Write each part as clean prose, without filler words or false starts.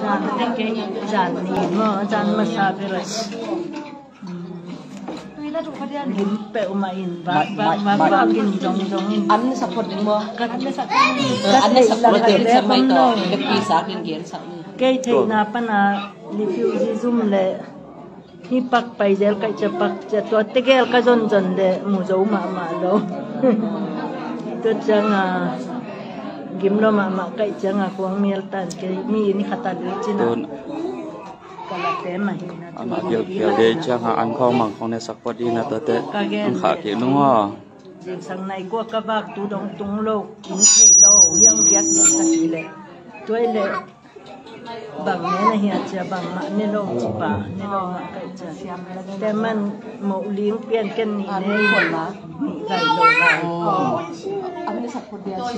Jan cái Jan ni mo Jan masabi rin. Lim pe umain ba kin jong An support din mo. An support din sa may to. Kapi sa akin gian sa ni. Kay thay na pa na refugee zoom le hi pak pai zel kai cha pak cha to tegel ka jon de mu zo ma lo. To chang gim lo ma kai chang kuang miel tan ke mi ni khata du china. Anak dia dia jangan angkau mangkau ne support di nata te angkak ke nungwa. Jeng sang nai gua kabak tu dong tung lo kin thei lo yang giat ni sakile le. Toi le bang ne na hiat cha bang ma ne lo pa ne lo ma kai cha. Te man mo ling pian ken ni ne kon la ni kai lo la. An support dia si.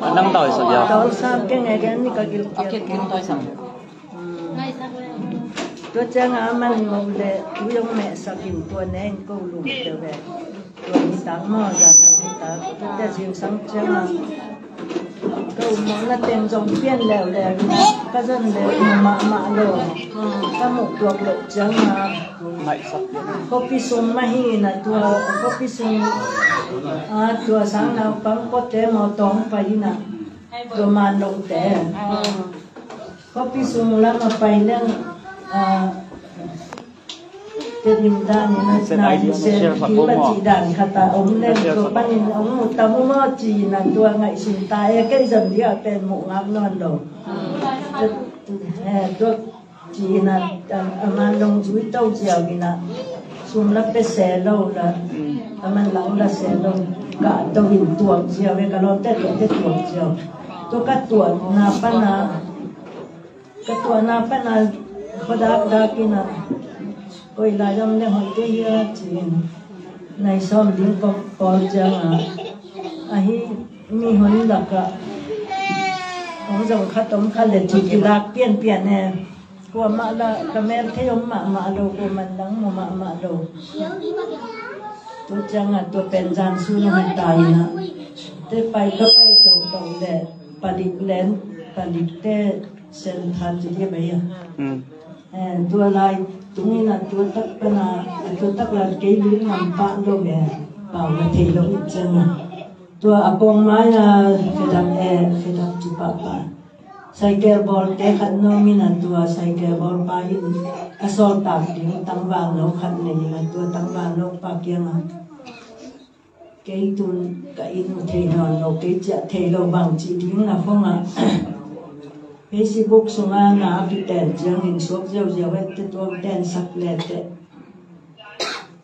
Anang doi sa ya. Dol sam ke ngai gan ni ka gil Akit kin toy sa. Tôi chẳng mình một lệ chú giống mẹ sao kìm tôi nên cô lùm trở về tôi đi tắm mò ra thằng đi tắm tôi đã chịu sáng chẳng câu món là tên dòng phiên lèo lèo các dân lèo mạ đồ các một tuộc lộ chẳng copy sung mà hi là tôi copy sung tôi sáng nào bắn có thể màu tóm phải nè tôi mà lộng té copy sung là mà phải lên Terim dan na se kiba ci dan kata om len ko panin om mo tamu mo ci na tua ngai sin ta e ke jam dia pen mo ngam non do do ci na aman long chui tau jiao gina sum la pe se lo la aman lang la se lo ka to hin tuang jiao ve ka lo te tuang jiao to ka tuang na pa na Khodak dakina koi la jam le hoi te ya chin nai som din ko pol janga ahi mi hon laka ong jong khatom khale chi lak pian ne ko ma la kamer the yom ma lo ko man dang mo ma lo to janga to pen jan su no han tai na te pai ka pai to le palik len palik te sen than ji be ya tua lai tụi là tua tắc là cái lưỡi làm bạn đâu về bảo là thầy đâu ít chân mà tua apong mai là phải làm chụp bạn sai cái ball cái khăn nó mình là tua sai cái ball bay asol tạm tiếng tăng vàng nó khăn này là tua tăng vàng nó ba kia mà cái tuần cái nó thầy nó cái chợ thầy đâu bằng chỉ tiếng là không à Facebook sunga na apiten jang in sok jaw jaw te to ten sak le te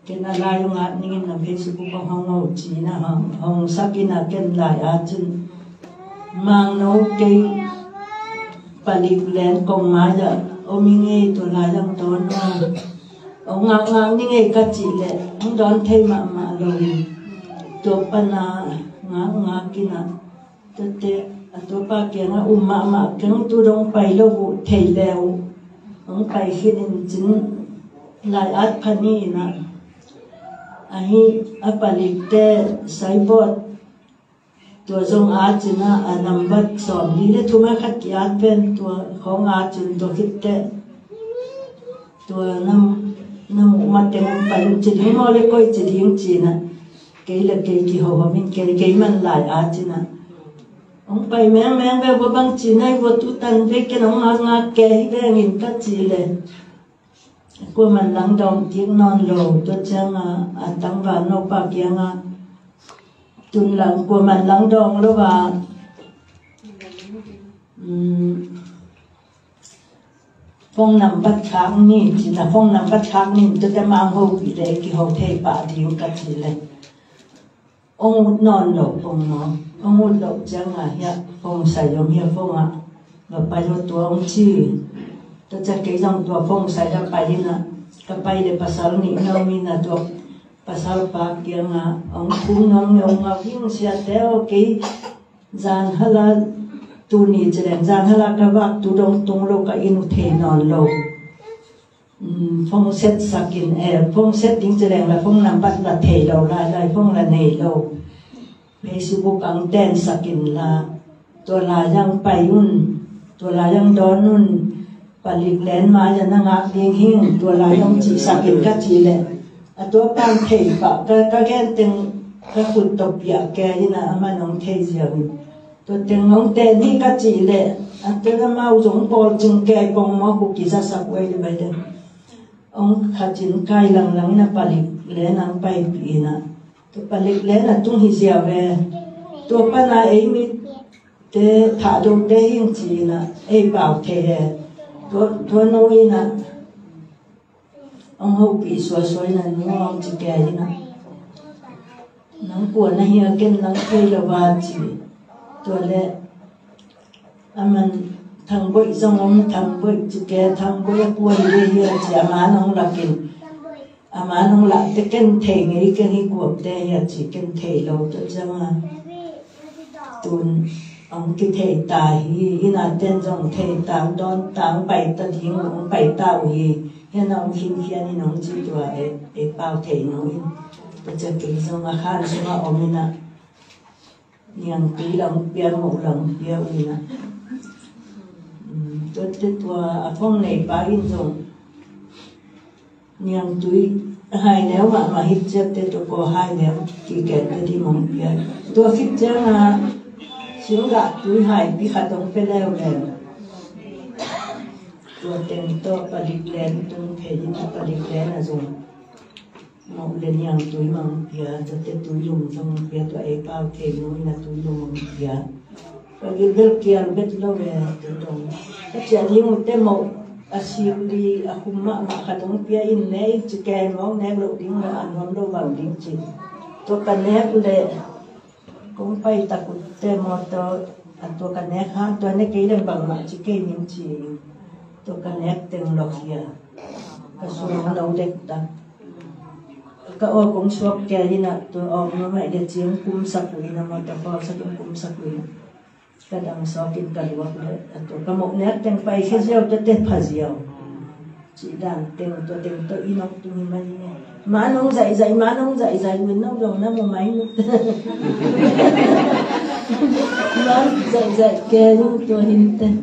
kena la yung at ningin na Facebook ko hong chi na hong sakina ken lai a chun mang no ke palik len kong ma ja ominge to la yang to no ngang ninge ka chi le hong don thei ma lo to pana nga kina te atopa kia nga ma kang tu dong pai lo bu thei leo ong pai hin jin lai at phani na ahi apalik te saibot to jong a china a number som ni le thuma khat kiat pen to khong a chin to hit te to nam ma teng pai chi mo le koi chi ding chi na ke le ke ki ho min ke man lai a china ông bay mèn về vô băng chỉ này vô tu tan về cái ông ngã kề về nghìn cắt chỉ lệ, cô mình lắng đồng tiếng non lồ tôi chẳng tăng vào nấu bạc yang tuần lắng cô mình lắng đồng lo và phong nằm bắt kháng ni chỉ là phong nằm bắt kháng ni tôi đã mang hộp bị đấy cái hộp thề bạc tiếng cắt chỉ lệ, ông non lồ ông muốn đọc chẳng ya phong sai giống ya phong và bài lo tua ông chi tôi chắc cái dòng tua phong sai ra bài đi na cái bài để pasal ni ngau mi na tua pasal pa kia ông phun ông ngau phim sia teo cái gian hala tu ni cheren gian hala ka bak tu dong tung lo ka inu the non lo phong set sakin phong set ding cheren là phong nam bat là the lo lai phong là nei lo Facebook ang ten sakin la to la yang payun ตัวลายังดอนนุ่นปลิกแลนมาจะนั่งอักเดียงหิ้งตัวลายังจีสักเห็นก็จีเลยตัวปานเทปะก็แค่ตึงก็ขุดตบยาแกนี่นะอามาน้องเทเสียวินตัวตึงน้องเตนี่ก็จีเลยตัวก็มาอุจงปอจึงแกปองมาบุกิจสักไว้เลยไปเด้องขัดจินไกลหลังๆนะปลิกแลนนังไปปีนะตัวปลิกแลนนะจุงหิเสียเวตัวปนาเอมิเตถาดงเตหิงจีนะเอเปล่าเทตัวน้อยนะông hậu bị xóa là nó ông chỉ kể như nào nắng của nó hiện cái nắng cây là vào chỉตัวเละมันทางบ่อยส่งองทางบ่อยจะแกทางบ่อยกวนเลยเฮียจะมาน้องละกินมาน้องละจะกินเทงไอ้กันให้กวบแต่เฮียจะกินเทเราจะมาตุนông cái thể tài hi na tên dòng thể tám đón tám bảy tân hiến ông bảy tàu hi hiện ông hin hiền hi ông chỉ cho ai bao thể nói bây giờ cái dòng khan dòng ông na nhang tí lòng bia một lòng bia uy na tôi phong này ba in dòng nhang túi hai nếu mà hít chết tôi có hai nếu chỉ kẹt đi mong bia tôi hít chết là xuống gạt túi hải bị khát ông phải leo lênตัวเต็มโต๊ะปลิกแลนตรงเพจที่ปลิกแลนนะส่งมองเรียนอย่างตุ้ยมังเพียจะเต็มตุ้ยลุมตรงเพียตัวเอป้าเทน้อยนะตุ้ยลุมมังเพียก็ยิ่งเลิกเกียร์เบ็ดโลเวตรงก็จะยิ่งเต็มหมดอาชีพดีอาคุมมะมาขัดตรงเพียอินเนยจะแกมองแนบโลดิ้งละอันวันโลบางดิ้งจิตัวกันแนบเลยcũng phải ta cũng tem mộtตัวกันแนกฮะตัวนี้กี่เรื่องบางมาจิเกนิมจีตัวกันแนกเต็มหลอกเฮียก็ส่วนเราเด็กตังก็ออกของชอบแกนี่นะตัวออกมาไม่ได้เจียงคุมสักวินะมาแต่พอสักคุมสักวินะก็ดังสอบกินกันว่าเลยตัวกระหม่อมแนกเต็มไปแค่เจ้าจะเต็มผาเจียวจีดังเต็มตัวอีน้องตัวนี้มันเนี่ยmá nông dạy mình nông đồng nó một máy má dạy kê luôn tôi hình tên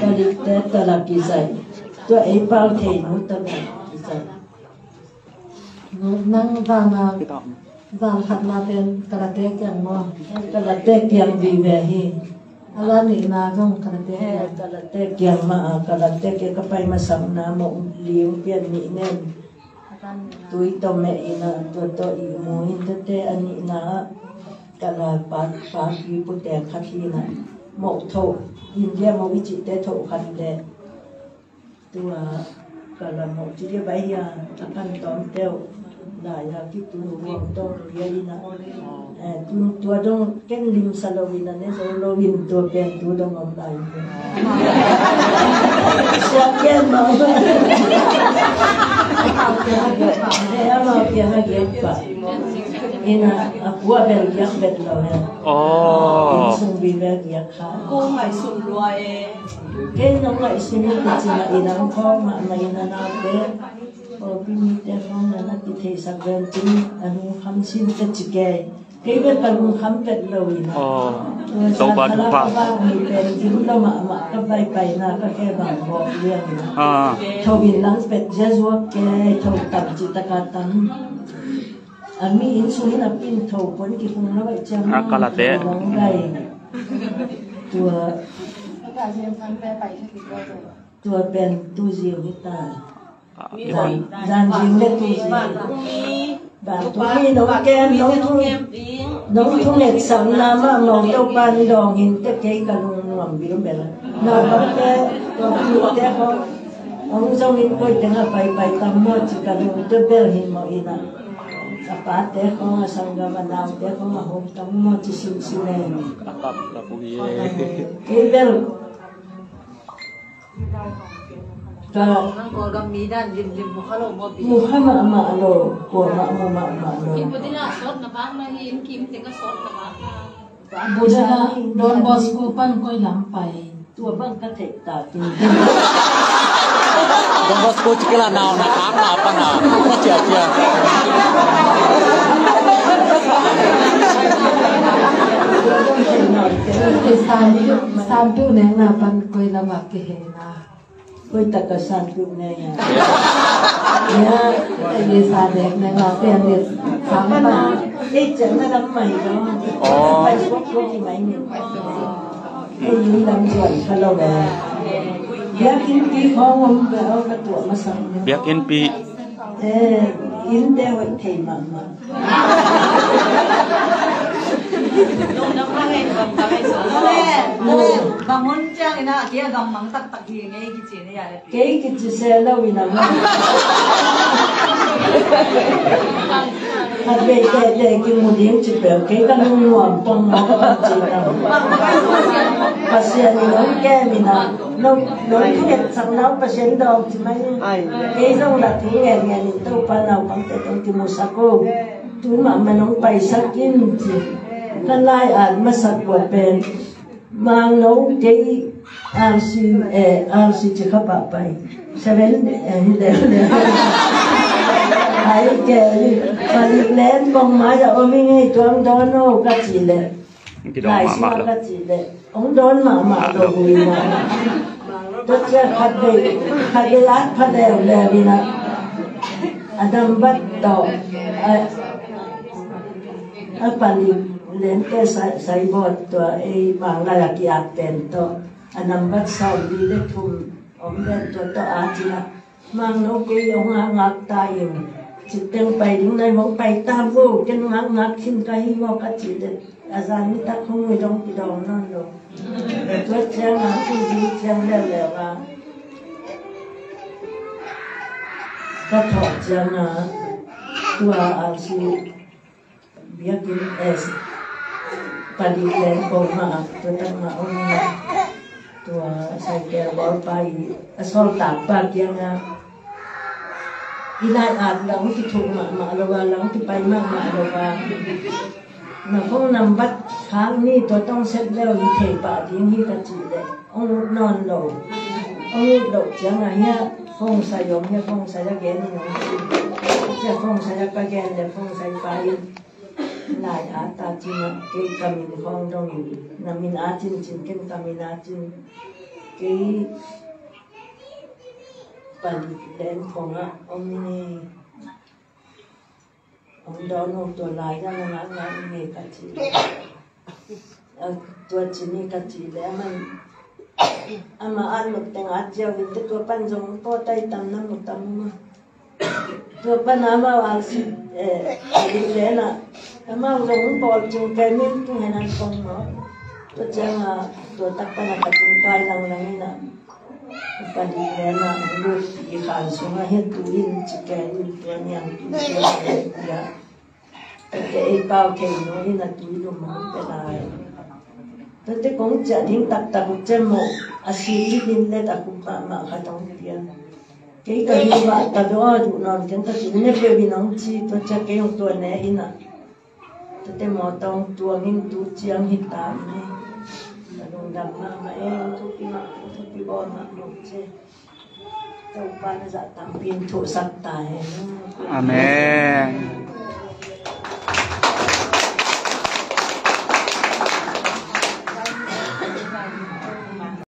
tôi đi tới tôi làm kỳ dạy tôi ấy bao thể nó tôi làm kỳ dạy năng vàng hạt là tên karate kiang vì về hi ala ni na trong karate kiang mà karate kiang cái bay mà sắm na một liều tiền nị nên túi to mẹ ina to imu in te ani na kala pa pi pu te khathi na mo tho india mo bi chi te tho khan le tua kala mo chi de bai ya akan tom teo na ya ki tu mo to ya ina tu dong ken lim salowina ne so lowin to pen tu dong om dai so ken mo mau kia pa ina aqua bel yak bet lo ya sung bi bel yak kha cô phải sụn loài cái nó lại xin cái gì mà ina không mà ina na be bi mi te phong na ki the sa ben tin anu kham sin te chike cái bên cần khám bet lo ina đâu ba du pa mi ben tin lo mà ka bai na ka ke ba bo ya thâu bin lang bet jazwa ke thâu tập chỉ ta ka tam ami insulin apin thâu pon ki kung na bai cham kalate tua ben tu ziu hita dan jing le tu ziu bạn tôi nấu kem nấu thung lệ sẵn là mà màu đâu ban đòn hình cái cả luôn làm biểu bề là nào có cái có cái ông trong hình coi tiếng là bài tâm mua chỉ cả luôn cái bề hình màu in à apa teh ko sangga manau teh ko mahom tam mo chỉ xin xin này cái bề Ko gamidan lim bukhalo mo bi. Muhammad ma lo ko ma lo. Kim pwede na sot na ba mahin kim teka sot na ba. Buddha Don Bosco pan ko'y lampay. Tua bang ka te ta tin. Don Bosco chikila nào na khám nào pa nào có chia cái san tu nè là ban coi là mặc cái hệ na Koi takasan tu ne ya. ya cái san nè là tiền điện sáng Mà ban đi chẳng là lắm mày đó. Phải quốc quốc thì mày mình. Ê như làm chuẩn khá lâu rồi. Biar inti kong om gao ka tua masang. Biak in pi In de wai thei mama. bangun chang ina kia gammang tak tak hi ngai ki chene ya le Cái chỉ xe lâu vì nào hạt về để cái một điểm chỉ biểu cái căn nguồn trong nó chỉ nào và xe thì nó ke vì nào nó thiệt sang nó và xe đâu chỉ mấy cái đâu là thứ nghề nghề thì đâu phải nào bằng cái trong cái một sắc cô chú mà nó bay sắc kim chỉ cái lai mà sắc của bên mang nấu cái RC chỉ có bà bay seven để ai cái mà đi lên con má giờ ôm mình tuang đón nó cái gì đấy lại xem cái gì đấy ông đón mà đồ vui mà tất cả khát về lát khát đều là vì là Adam bắt đầu apa ni lên cái sai bot to ai mang la ki aten to Adam bắt sau đi để thum ông lên to atina mang nó cái ông ngạc tay chỉ tiếng bay đứng đây mong bay tam vô cái ngạc xin cái vô cái chỉ để azan ta không người trong cái đầu nó rồi tôi xem là cái gì xem leo à cái thọ xem là tua asi biar kita padi lên bầu mà tôi đang mà ông tua sai kêu bảo bay asal tak pagi nga ilai lang ti thung ma lawa lang ti pai ma lawa na phong nam bat khang ni to tong set leo ni thei pa ding hi ka chi le ông non lo ông lo chang a ya phong sa yom ya phong sa ya gen ni cha phong sa ya pa gen le phong sa pa yin lại ta chi na ke kamin phong dong ni na min a chin chin ken kamin a chin cái phần đến phòng ông này ông đó nó tuổi lại ra nó ngã nghề cả chị tuổi chị này cả chị để mà ăn một tiếng ăn chiều thì tôi pan giống to tay tầm năm một tầm mà tôi pan mà ăn gì đi để là mà giống bò chung cái miếng tôi hay ăn không nó tôi chẳng là tôi tắc pan là cả chung cái lang nè padi lena lu ikan sunga hetuin chicken tuanya ya cái bao cái nó là túi đồ mắm cái này tôi cũng chả tiếng tập trên một asi din lên tập cũng mà khá trong tiền cái như vậy tập đó tụi nó chúng ta chỉ nên về vì nó chi tôi chắc cái ông tuần này in à tôi mò tông tuần in tu chiang hít tám này đồng đầm mà em thu cái bon mà một chế tàu ban dạ tạm pin thủ sắc tài Amen.